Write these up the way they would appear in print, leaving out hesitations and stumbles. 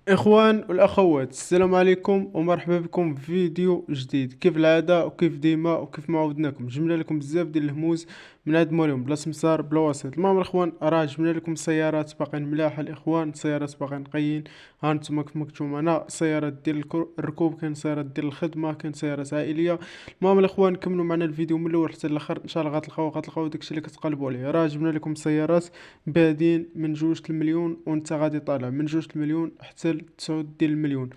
إخوان والأخوات، السلام عليكم ومرحبا بكم في فيديو جديد. كيف العادة وكيف ديما وكيف ما عودناكم، جبنا لكم بزاف ديال الهموز من عند مولهم بلا سمسار بلا وسيط. المهم الإخوان، راه جبنا لكم سيارات باقين ملاحة الإخوان، سيارات باقين نقيين. ها نتوما كيف مكتوب معنا، سيارات ديال الركوب، كاين سيارات ديال الخدمة، كاين سيارات عائلية. المهم الإخوان، كملوا معنا الفيديو من الأول حتى الآخر، إن شاء الله غتلقاو داكشي اللي كتقلبوا عليه. راه جبنا لكم سيارات بادين من 2 المليون وانت غادي طالع من 2 المليون حتى ل9 ديال المليون.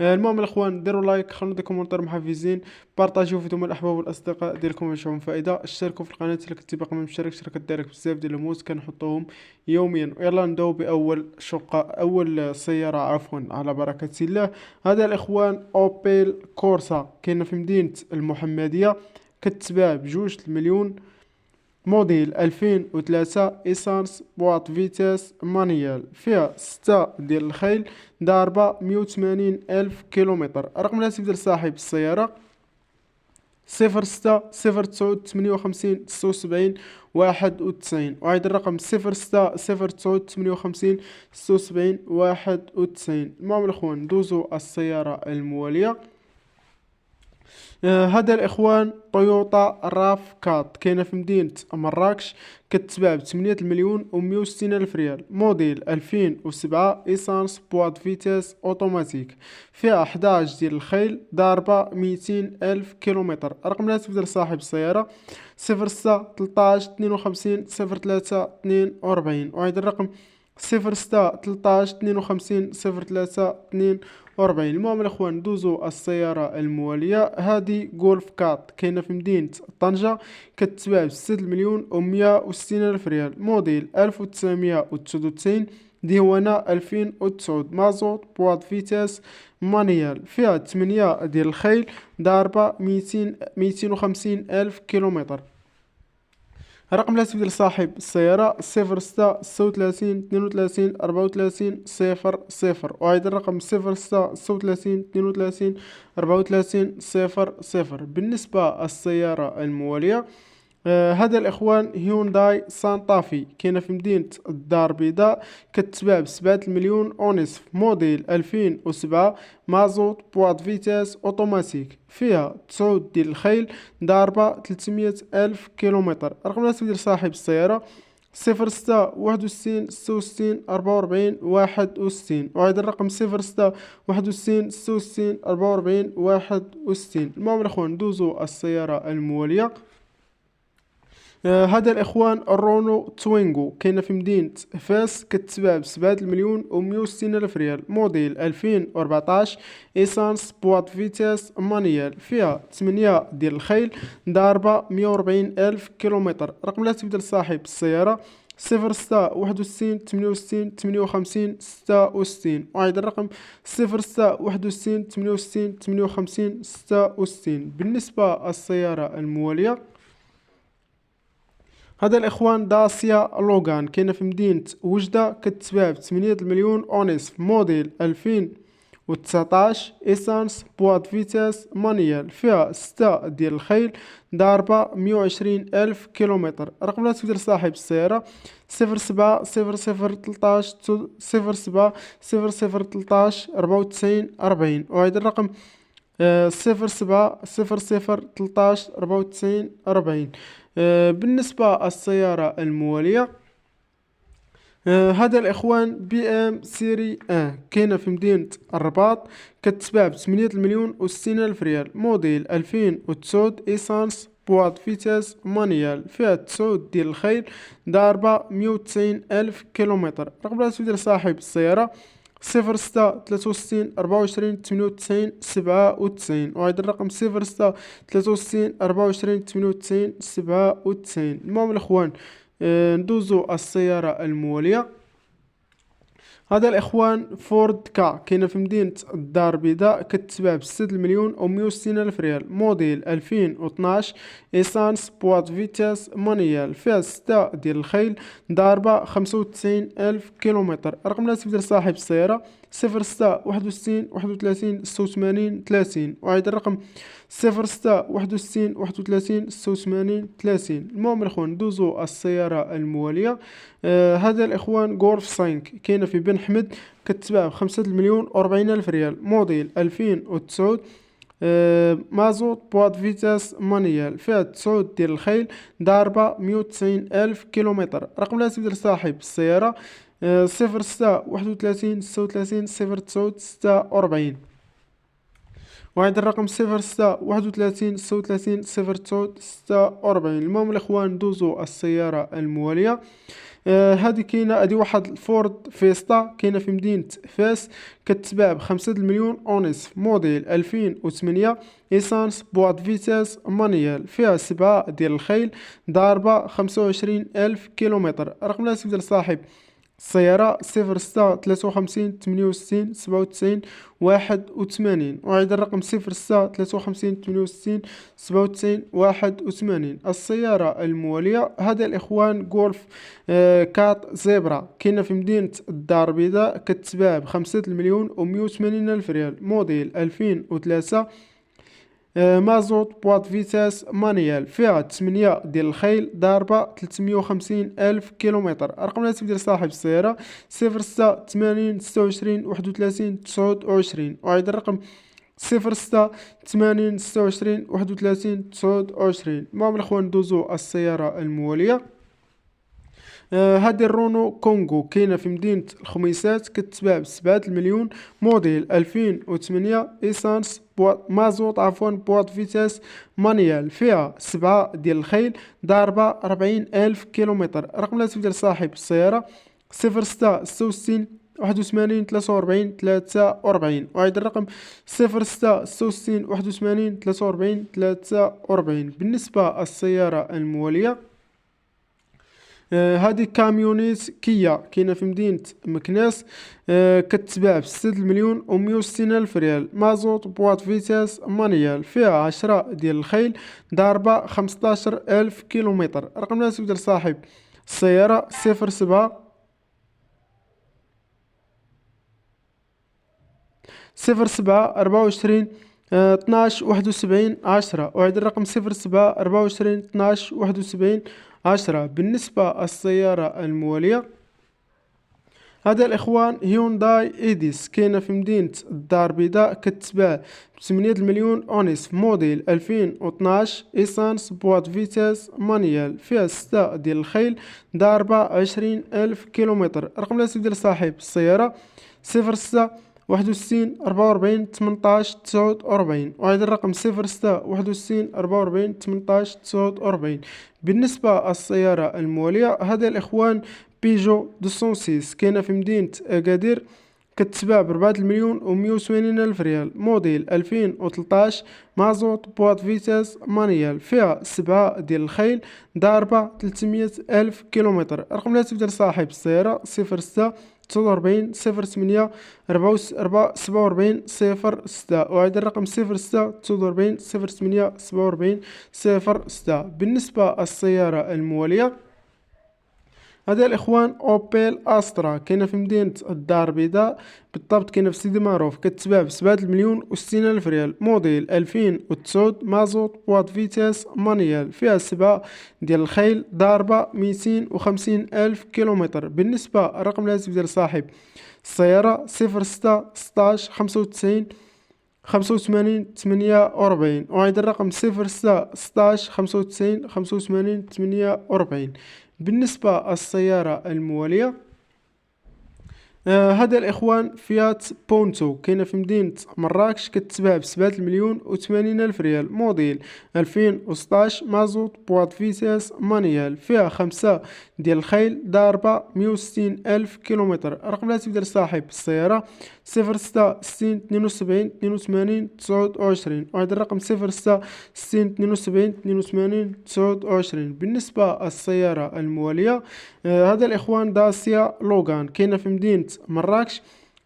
المهم الاخوان، ديروا لايك، خلونا دي كومنتار محفزين، بارطاجيو فيديو مع الاحباب والاصدقاء ديالكم باش يشوفوا فائده، اشتركوا في القناه الا كنتي باقي ما مشتركش، راه كديرك بزاف ديال الموز كنحطوهم يوميا. يلا نبداو باول شقه، اول سياره عفوا، على بركه الله. هذا الاخوان اوبيل كورسا، كاينه في مدينه المحمديه، كتباع ب2 المليون، موديل 2003، إيسانس، بواط فيتاس مانيال، فيها 6 ديال الخيل، ضاربة 180 ألف كيلومتر. رقم الهاتف ديال صاحب السيارة 06 098 59 76 وعيد الرقم 06 098 59 76 المهم الأخوان، ندوزو السيارة الموالية. هذا الاخوان تويوتا راف كات، كاينه في مدينه مراكش، كتباع ب8 مليون و160 الف ريال، موديل 2007، ايسانس، بواط فيتاس اوتوماتيك، فيها 11 ديال الخيل، ضاربه 200 الف كيلومتر. رقم الهاتف ديال صاحب السياره 06 13 52 03 42 وعيد الرقم 06 13 52 03 42. المهم الاخوان، ندوزو السيارة الموالية. هذه جولف كات، كاينة في مدينة طنجة، كتباع ب6 مليون و160 الف ريال، موديل 1999، ديوانة 2009، مازوت، بواط فيتاس مانيال، فيها 8 ديال الخيل، ضاربة 250 ألف كيلومتر. رقم الهاتف ديال صاحب السيارة 06 36 32 34 00 وعيد الرقم 06 36 32 34 00. بالنسبة للسيارة الموالية، هذا الاخوان هيونداي سانتافي، كاينه في مدينه الدار البيضاء، كتباع ب7 مليون ونصف، موديل 2007، مازوت، بواط فيتاس اوتوماتيك، فيها 9 ديال الخيل، ضاربه 300 الف كيلومتر. رقم الهاتف ديال صاحب السياره 06 61 66 44 61 وعيد الرقم 06 61 66 44 61. المهم الاخوان، ندوزو السياره المواليه. هذا الاخوان الرونو توينغو، كاينه في مدينه فاس، كتباع ب7 مليون و160 الف ريال، موديل 2014، ايسانس، بواط فيتاس مانيال، فيها 8 ديال الخيل، ضاربه 140 الف كيلومتر. رقم الهاتف ديال صاحب السياره 06 61 68 58 66 وعيد الرقم 06 61 68 58 66. بالنسبه للسياره المواليه، هذا الاخوان داسيا لوغان، كاينه في مدينه وجده، كتباع ب8 مليون ونصف، موديل 2019، ايسانس، بواط فيتاس مانيال، فيها 6 ديال الخيل، ضاربه 120 الف كيلومتر. رقم الهاتف ديال صاحب السياره 07 00 13 07 00 13 94 40 وعيد الرقم 07 00 13 94 40. بالنسبة للسيارة الموالية، هذا الإخوان بي ام سيري كاينة في مدينة الرباط، كتباع ب8 مليون و60 ألف ريال، موديل 2009، إيسانس، بواط فيتاس مانيال، فيها 9 ديال الخيل، ضاربة 190 ألف كيلومتر. رقم الهاتف ديال صاحب السيارة 06 63 24 98 97 وعيد الرقم 06 63 24 98 97. المهم الأخوان، ندوزو السيارة الموالية. هذا الاخوان فورد كا، كاينه في مدينه الدار البيضاء، كتباع ب6 مليون و160 الف ريال، موديل 2012، ايسانس، بواط فيتاس مانيال، فيها 6 ديال الخيل، ضاربه 95 الف كيلومتر. رقم الهاتف ديال صاحب السياره 06 61 31 86 30 وعيد الرقم 06 61 31 86 30. المهم الاخوان، ندوزو السياره المواليه. هذا الاخوان غولف 5، كاينه في بن حمد، كتباع ب5,040,000 ريال، موديل 2009. مازوت بواط فيتاس مانيال، فيها 9 ديال الخيل، ضاربة 190,000 كيلومتر. رقم الهاتف ديال صاحب السيارة 06 31 36 09 46. وعند الرقم 06 31 36 09 46. المهم الإخوان ندوزو السيارة الموالية. هادي كاينه، هادي واحد الفورد فيستا كاينه في مدينه فاس، كتباع ب5,000,000 ونصف، موديل 2008، ايسانس بواط فيتاس مانيال، فيها 7 ديال الخيل، ضاربه 25,000 كيلومتر. رقم الهاتف ديال صاحب السيارة 06 53 68 91 81. وعيد الرقم 06 53 68 91 81. السيارة الموالية هذا الإخوان جولف كات زيبرا، كاينة في مدينة الدار البيضاء، كتباع ب5,180,000 ريال، موديل 2003. مازوت بواط فيتاس مانيال، فيها 8 ديال الخيل، ضاربة 350,000 كيلومتر. رقم الهاتف ديال صاحب السيارة 06 80 26 31 29. وعيد الرقم 06 80 26 31 29. المهم الأخوان ندوزو السيارة الموالية. هادي الرونو كونغو كاينه في مدينه الخميسات، كتباع ب7 المليون، موديل 2008، ايسانس مازوت بواط فيتاس مانيال، فيها 7 ديال الخيل، ضاربه 40,000 كيلومتر. رقم الهاتف ديال صاحب السياره 06 66 81 43 43. وعيد الرقم 06 66 81 43. بالنسبه للسياره المواليه هذه كاميونيت كيا كاينه في مدينه مكناس، كتباع ب6,160,000 ريال، مازوت بواط فيتاس مانيال، فيها 10 ديال الخيل، ضاربه 15,000 كيلومتر. رقم الهاتف ديال صاحب السياره 07 24 12 71 10. وعيد الرقم 07 24 12 71 10. بالنسبة للسيارة الموالية هذا الإخوان هيونداي إيديس، كاينة في مدينة الدار البيضاء، كتباع ب8,000,000 ونصف، موديل 2012، إيسانس بواط فيتاس مانيال، فيها 6 ديال الخيل، ضاربة 20,000 كيلومتر. رقم الهاتف ديال صاحب السيارة 06 61 44 18 49. وعيد الرقم 06 61 44 18 49. بالنسبة للسيارة الموالية هذا الإخوان بيجو 206 كاينة في مدينة أكادير، كتباع ب4,180,000 ريال، موديل 2013، مازوت بواط فيتاس مانيال، فيها 7 ديال الخيل، ضاربة 300,000 كيلومتر. رقم الهاتف ديال صاحب السيارة 06 49 08 47 06. وعيد الرقم 06 49 08 47 06. بالنسبة للسيارة الموالية هذا الإخوان أوبيل أسترا، كاينة في مدينة الدار البيضاء، بالضبط كاينة في سيدي معروف، كتباع ب7,160,000 ريال، موديل 2009، مازوت بواط فيتاس مانيال، فيها 7 ديال الخيل، ضاربة 250,000 كيلومتر. بالنسبة لرقم الهاتف ديال صاحب السيارة 06 16 95 85 48. وعيد الرقم 06 16 95 85 48. بالنسبة للسيارة الموالية هذا الإخوان فيات بونتو، كاينة في مدينة مراكش، كتباع ب7,080,000 ريال، موديل 2016، مازوت بواط فيتاس مانيال، فيها 5 ديال الخيل، ضاربة 160,000 كيلومتر. رقم الهاتف ديال صاحب السيارة 06 60 72 82 29. وعند الرقم 06 60 72 82 29. بالنسبة للسيارة الموالية هذا الإخوان داسيا لوغان، كاينة في مدينة مراكش،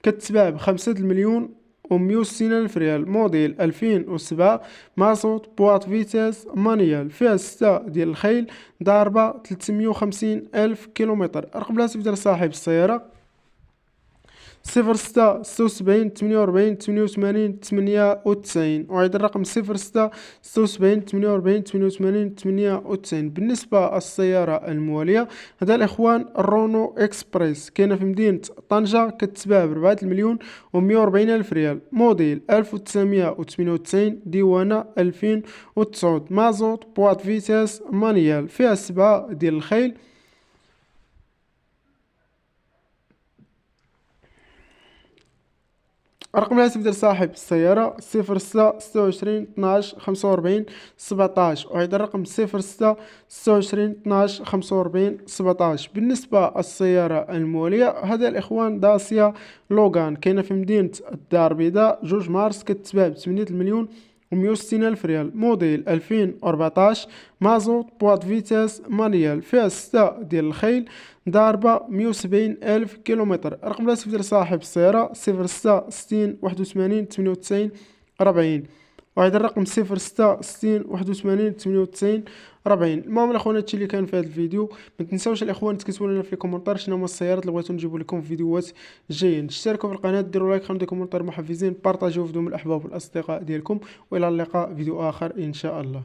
كتباع ب5,160,000 ريال، موديل 2007، مازوت بواط فيتاس مانيال، فيها 6 ديال الخيل، ضاربة 350,000 كيلومتر. رقم الهاتف ديال صاحب السيارة 0676 48 88 98. أعيد الرقم 0676 48 88 98. بالنسبة للسيارة الموالية، هذا الإخوان الرونو إكسبريس، كاينة في مدينة طنجة، كتتباع ب4 مليون و140 ألف ريال، موديل 1998، ديوانة 2009، مازوت، بواط فيتاس مانيال، فيها 7 ديال الخيل. رقم الهاتف ديال صاحب السيارة 0626 12 45 17. أعيد الرقم 0626 12 45 17. بالنسبة للسيارة الموالية، هذا الإخوان داسيا لوغان، كاينة في مدينة الدار البيضاء 2 مارس، كتتباع ب8 مليون و160 ألف ريال، موديل 2014، مازوت، بواط فيتاس مانيال، فيها 6 ديال الخيل، ضاربة 170 ألف كيلومتر. رقم الهاتف ديال صاحب السيارة 0660 81 98 40. واحد الرقم 0660 81 98 40. المهم الاخوان، هادشي اللي كان في هذا الفيديو. ما تنساوش الاخوان تكتبوا لنا في الكومنتار شنو هما السيارات اللي بغيتو نجيبو لكم في فيديوهات جايين. تشتركوا في القناه، ديروا لايك، خلوا كومنتار محفزين، بارطاجيو فيديو مع الاحباب والاصدقاء ديالكم، والى اللقاء فيديو اخر ان شاء الله.